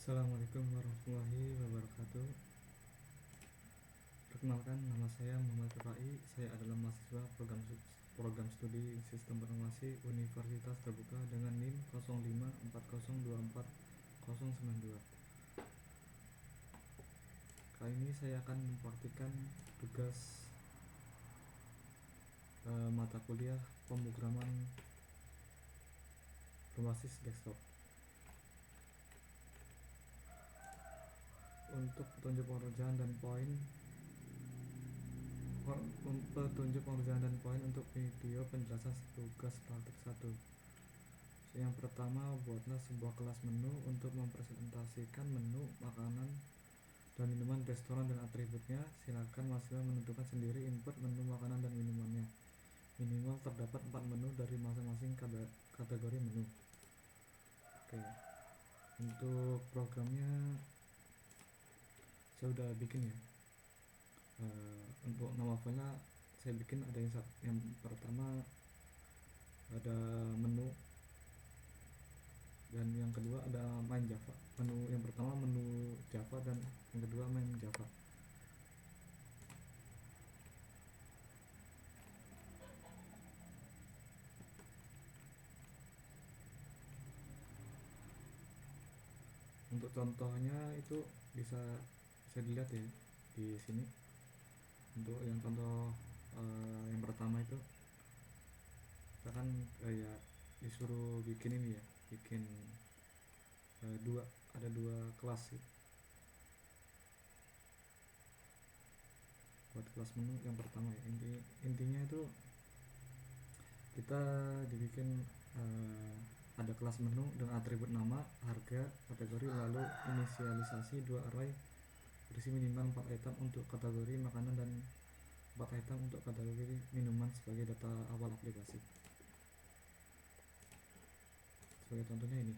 Assalamualaikum warahmatullahi wabarakatuh. Perkenalkan, nama saya Muhammad Rifai. Saya adalah mahasiswa program studi Sistem Informasi Universitas Terbuka dengan NIM 0540240092. Kali ini saya akan mempraktikkan tugas mata kuliah pemrograman berbasis desktop. Untuk petunjuk pengerjaan dan poin untuk video penjelasan tugas praktik 1. Yang pertama, buatlah sebuah kelas menu untuk mempresentasikan menu makanan dan minuman restoran dan atributnya. Silakan mahasiswa menentukan sendiri input menu makanan dan minumannya. Minimal terdapat 4 menu dari masing-masing kategori menu. Oke. Untuk programnya saya udah bikin ya. Untuk nama filenya saya bikin ada yang pertama ada menu, dan yang kedua ada main Java. Yang pertama menu Java dan yang kedua main Java. Untuk contohnya itu bisa dilihat ya di sini. Untuk yang contoh yang pertama itu kita kan ya disuruh bikin ini ya, bikin ada dua kelas ya. Buat kelas menu yang pertama ya, intinya itu kita dibikin ada kelas menu dengan atribut nama, harga, kategori, lalu inisialisasi 2 array berisi minimal 4 item untuk kategori makanan dan 4 item untuk kategori minuman sebagai data awal aplikasi. Sebagai contohnya ini.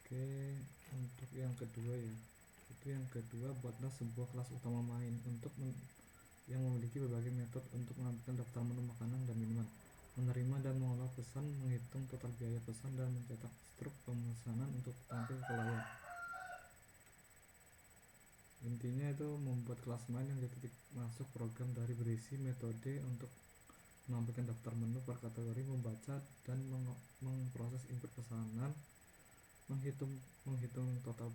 Oke, untuk yang kedua ya, itu yang kedua buatlah sebuah kelas utama main untuk yang memiliki berbagai metode untuk menampilkan daftar menu makanan dan minuman, menerima dan mengolah pesan, menghitung total biaya pesan, dan mencetak struk pemesanan untuk tampil ke layar. Intinya itu membuat kelas main yang titik masuk program dari berisi metode untuk menampilkan daftar menu per kategori, membaca dan memproses input pesanan, menghitung total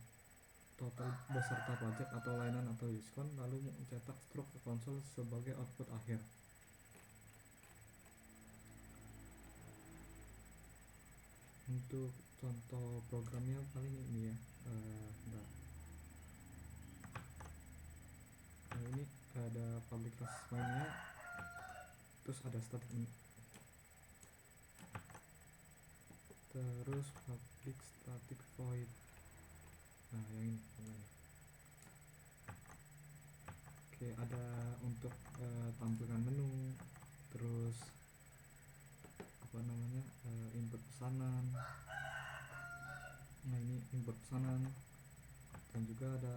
beserta pajak atau layanan atau diskon, lalu mencetak struk ke konsol sebagai output akhir. Untuk contoh programnya paling ini ya, ini ada public class mainnya, terus ada static terus public static void. Nah yang ini namanya. Oke, ada untuk tampilan menu, terus input pesanan. Nah ini input pesanan, dan juga ada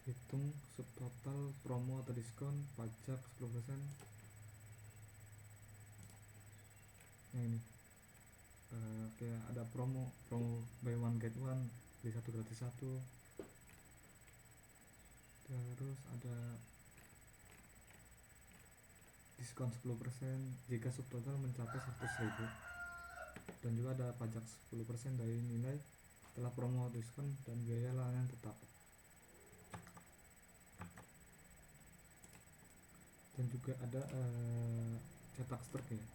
hitung subtotal, promo atau diskon, pajak 10%. Nah ini kayak ada promo buy one get one, beli 1 gratis 1. Terus ada diskon 10% jika subtotal mencapai 100.000, dan juga ada pajak 10% dari nilai setelah promo diskon dan biaya layanan tetap. Dan juga ada cetak struk ya,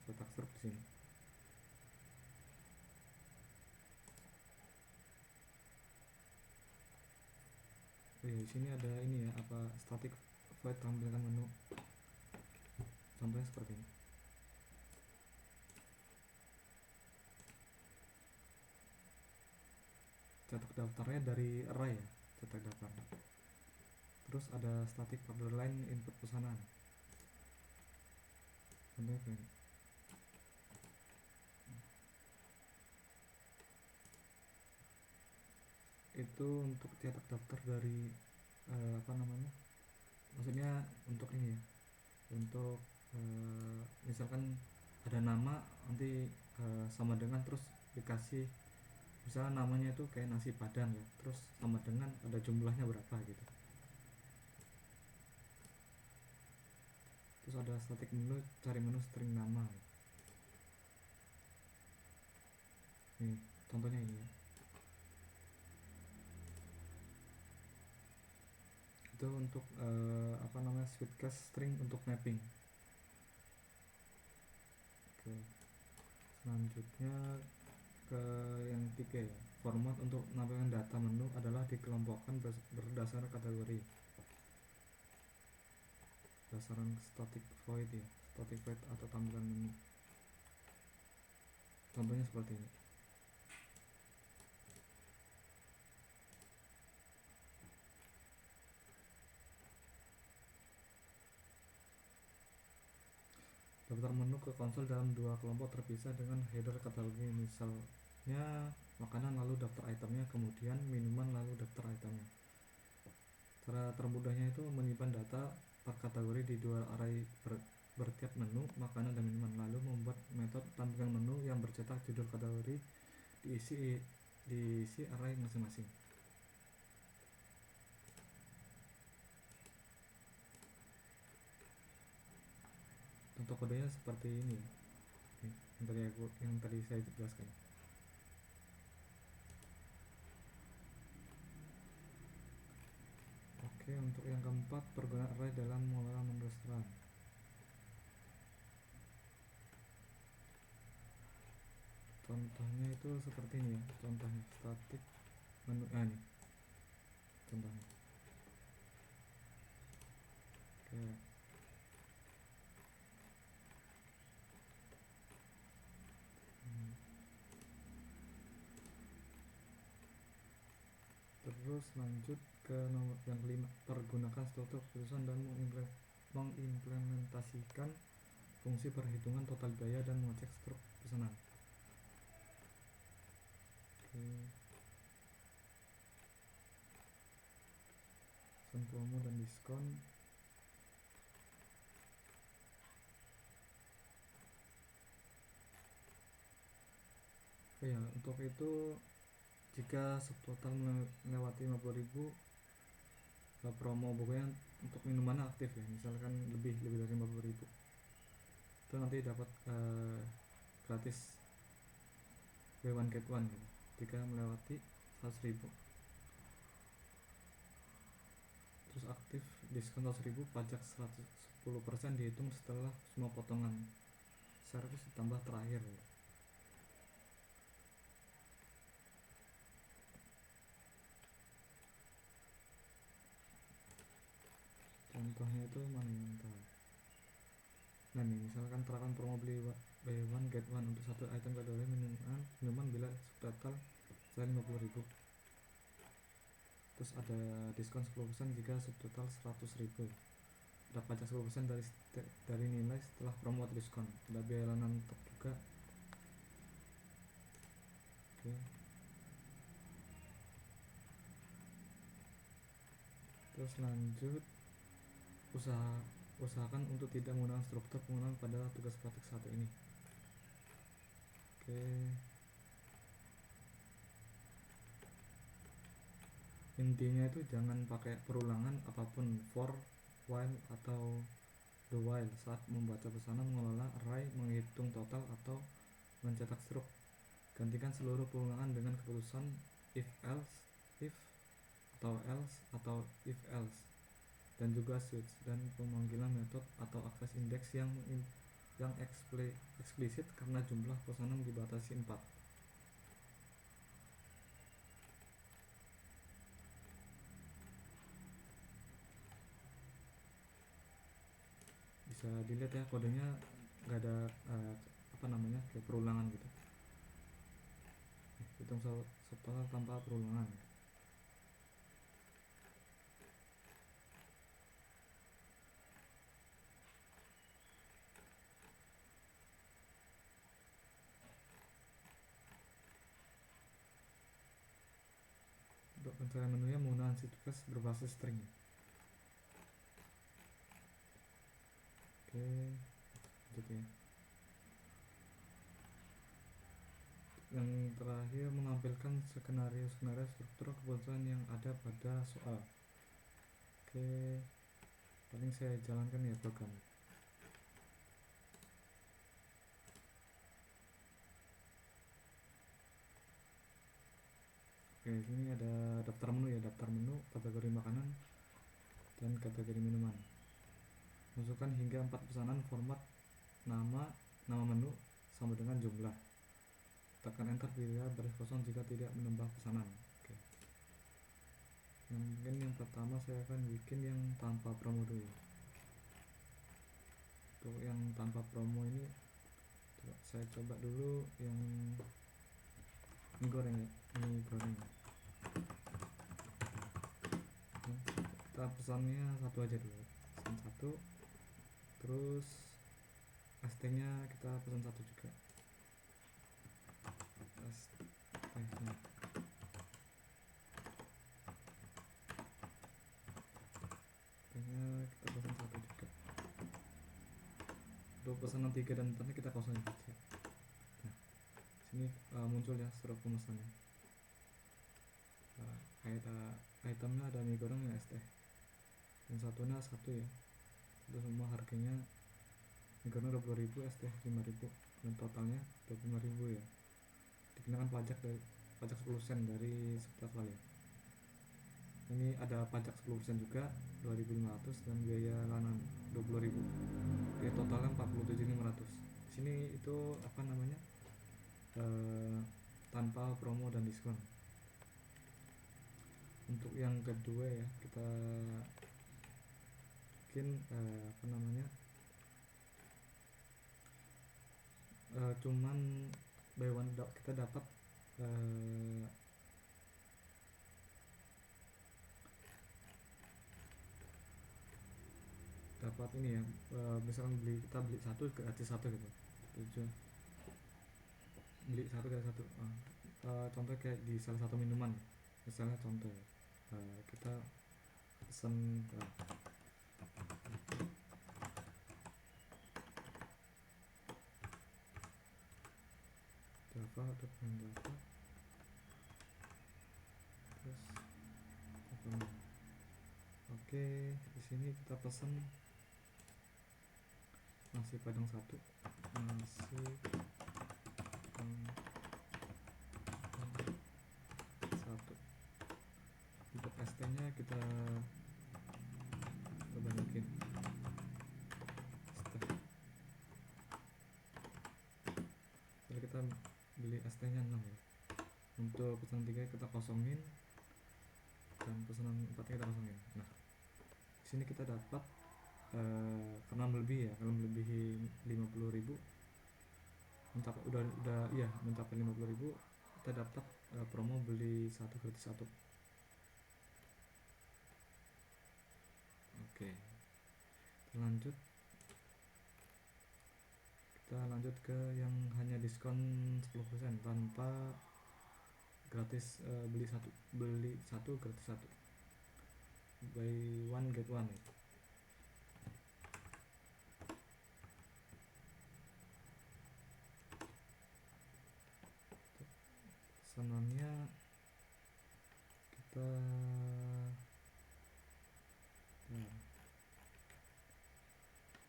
cetak struk di sini. Di sini ada ini ya, static void tampilkan menu. Contohnya seperti ini. Cetak daftarnya dari array ya, cetak daftarnya. Terus ada static order line input pesanan. Contohnya kayak ini. itu untuk cetak daftar dari apa namanya, maksudnya untuk ini ya, untuk misalkan ada nama nanti sama dengan terus dikasih, misalnya namanya itu kayak nasi padang ya, terus sama dengan ada jumlahnya berapa gitu. Terus ada static menu, cari menu string nama. Nih contohnya ini ya, itu untuk apa namanya, switchcast string untuk mapping. Oke, selanjutnya ke yang tiga ya, format untuk menampilkan data menu adalah dikelompokkan berdasarkan kategori berdasarkan static void ya, static void atau tampilan menu. Contohnya seperti ini. Daftar menu ke konsol dalam dua kelompok terpisah dengan header kategori, misalnya makanan lalu daftar itemnya, kemudian minuman lalu daftar itemnya. Cara termudahnya itu menyimpan data per kategori di dua array bertiap menu, makanan dan minuman, lalu membuat metode tampilkan menu yang bercetak judul kategori diisi array masing-masing. Contoh kodenya seperti ini ya. Yang tadi saya jelaskan. Oke, untuk yang keempat, pergunaan array dalam mengelola menu restoran. Contohnya itu seperti ini ya, contohnya static menu ini contohnya. Oke. Terus lanjut ke nomor yang kelima, pergunakan struktur keputusan dan mengimplementasikan fungsi perhitungan total biaya dan mengecek struk pesanan. Oke. Promo dan diskon. Ya, untuk itu jika subtotal melewati 50.000 promo pokoknya untuk minuman aktif ya, misalkan lebih dari 50.000 itu nanti dapat gratis buy one get one gitu, jika melewati 100.000. Terus aktif diskon 100.000, pajak 10% dihitung setelah semua potongan servis ditambah terakhir ya. Contohnya itu mana yang tahu? Nah nih, misalkan terapkan promo beli buy one get one untuk satu item kategori minuman bila subtotal selain 50.000. Terus ada diskon 10% jika subtotal 100.000. Ada pajak 10% dari nilai setelah promo atau diskon. Ada biaya layanan tetap juga. Oke. Terus lanjut, usahakan untuk tidak menggunakan struktur penggunaan pada tugas praktik satu ini. Oke. Intinya itu jangan pakai perulangan apapun for, while, atau the while saat membaca pesanan, mengelola array, menghitung total, atau mencetak struk. Gantikan seluruh perulangan dengan keputusan if else, if atau else atau if else, dan juga switch dan pemanggilan metode atau akses indeks yang eksplisit karena jumlah pesanan dibatasi 4. Bisa dilihat ya, kodenya nggak ada apa namanya, kayak perulangan gitu, hitung subtotal tanpa perulangan. Untuk pencarian menunya menggunakan situs berbasis string. Oke, lanjut ya. Yang terakhir, menampilkan skenario struktur keputusan yang ada pada soal. Oke, paling saya jalankan ya program. Oke, sini ada daftar menu ya, daftar menu, kategori makanan, dan kategori minuman. Masukkan hingga 4 pesanan, format nama menu sama dengan jumlah. Tekan enter bila baris kosong jika tidak menambah pesanan. Oke. Yang pertama saya akan bikin yang tanpa promo dulu. Untuk yang tanpa promo ini saya coba dulu yang mie goreng ya, mie goreng. Kita pesannya satu aja dulu, pesan satu, terus ST nya kita pesan satu juga, ST nya kita pesan satu juga. Untuk pesanan 3 dan 4 nya kita kosongin saja. Nah, sini muncul ya struk pemesannya. Itemnya ada mie goreng ya, ST. Yang satunya satu ya, itu semua harganya mie goreng 20.000, ST 5.000, dan totalnya 25.000 ya. Dikenakan pajak 10 sen dari sebelah kali. Ini ada pajak 10% juga 2.500 dan biaya layanan 20.000. Jadi totalnya 47.500. Sini itu apa namanya? Tanpa promo dan diskon. Untuk yang kedua ya, kita bikin apa namanya? Cuman buy one kita dapat ini ya, misalkan kita beli satu gratis satu gitu. Beli satu gratis satu. Contoh kayak di salah satu minuman, misalnya contoh ya, kita pesen Java terus oke, di sini kita pesen nasi padang satu, nasi satu. Untuk ST nya kita banyakin. Jadi kita beli ST nya 6 ya. Untuk pesanan 3 kita kosongin, dan pesanan 4 kita kosongin. Nah, di sini kita dapat karena melebihi ya, kalau melebihi 50.000 mencapai mencapai 50.000, kita dapat promo beli satu gratis satu. Oke, kita lanjut ke yang hanya diskon 10% tanpa gratis, beli satu gratis satu, buy one get one ya. Pesanannya kita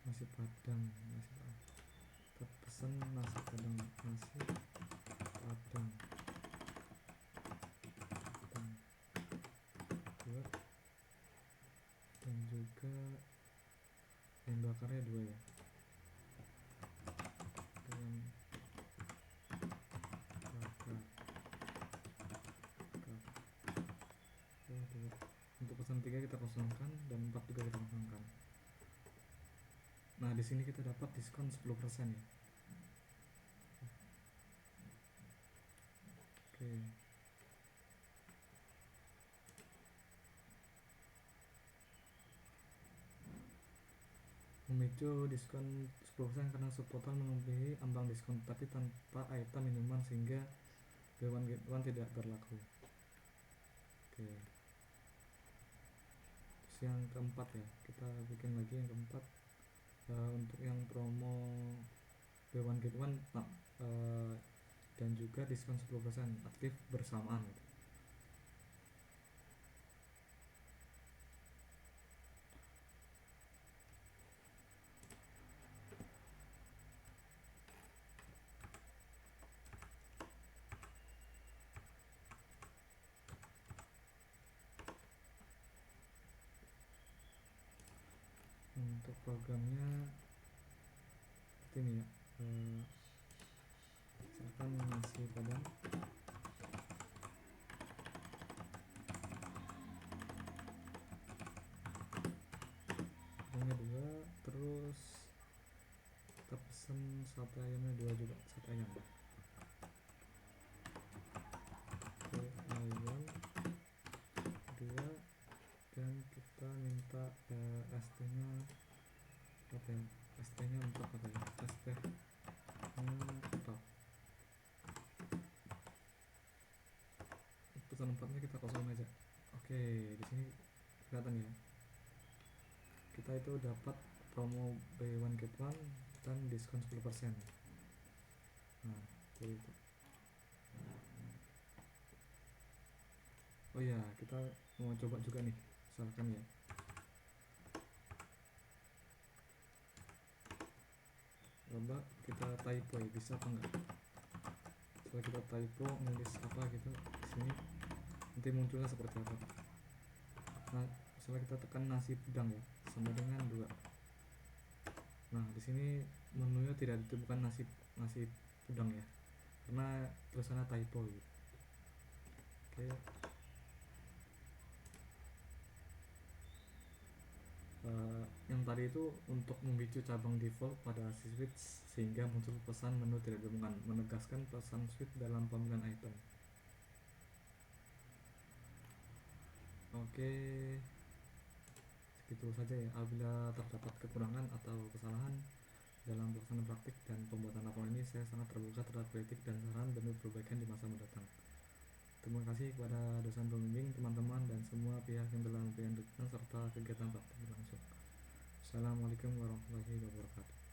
nasi padang, kita pesan nasi padang dua, dan juga ayam bakarnya 2 ya. Untuk pesan 3 kita kosongkan dan 4 juga kita kosongkan. Nah, di sini kita dapat diskon 10% ya. Oke. Memicu diskon 10% karena subtotal melebihi ambang diskon tapi tanpa item minuman, sehingga buy one get one tidak berlaku. Oke, terus yang keempat ya, kita bikin lagi yang keempat. Untuk yang promo buy one get one dan juga diskon 10% aktif bersamaan gitu. Untuk programnya seperti ini ya. Misalkan nasi padang, harganya 2, terus kita pesen sate ayamnya 2 juga, sate ayam. Oke, ayam 2, dan kita minta ST nya apa ya, ST nya 4 apa ya, ST nya 4. Pesan 4 nya kita kosong aja. Oke, di sini kelihatan ya, kita itu dapat promo buy one get one dan diskon 10%. Nah, seperti itu. Oh ya, kita mau coba juga nih, misalkan ya, coba kita typo ya, bisa apa enggak. Setelah kita typo nulis apa gitu di sini, nanti munculnya seperti apa. Nah, setelah kita tekan nasi padang ya, sama dengan 2. Nah, di sini menunya tidak ditemukan nasi padang ya, karena tulisannya typo gitu. Oke. Yang tadi itu untuk memicu cabang default pada si switch sehingga muncul pesan menu tidak ditemukan, menegaskan pesan switch dalam pemilihan item. Oke, segitu saja ya. Apabila terdapat kekurangan atau kesalahan dalam pelaksanaan praktik dan pembuatan laporan ini, saya sangat terbuka terhadap kritik dan saran demi perbaikan di masa mendatang. Terima kasih kepada dosen pembimbing, teman-teman, dan semua pihak yang telah memberikan dukungan serta kegiatan praktik berlangsung. Assalamualaikum warahmatullahi wabarakatuh.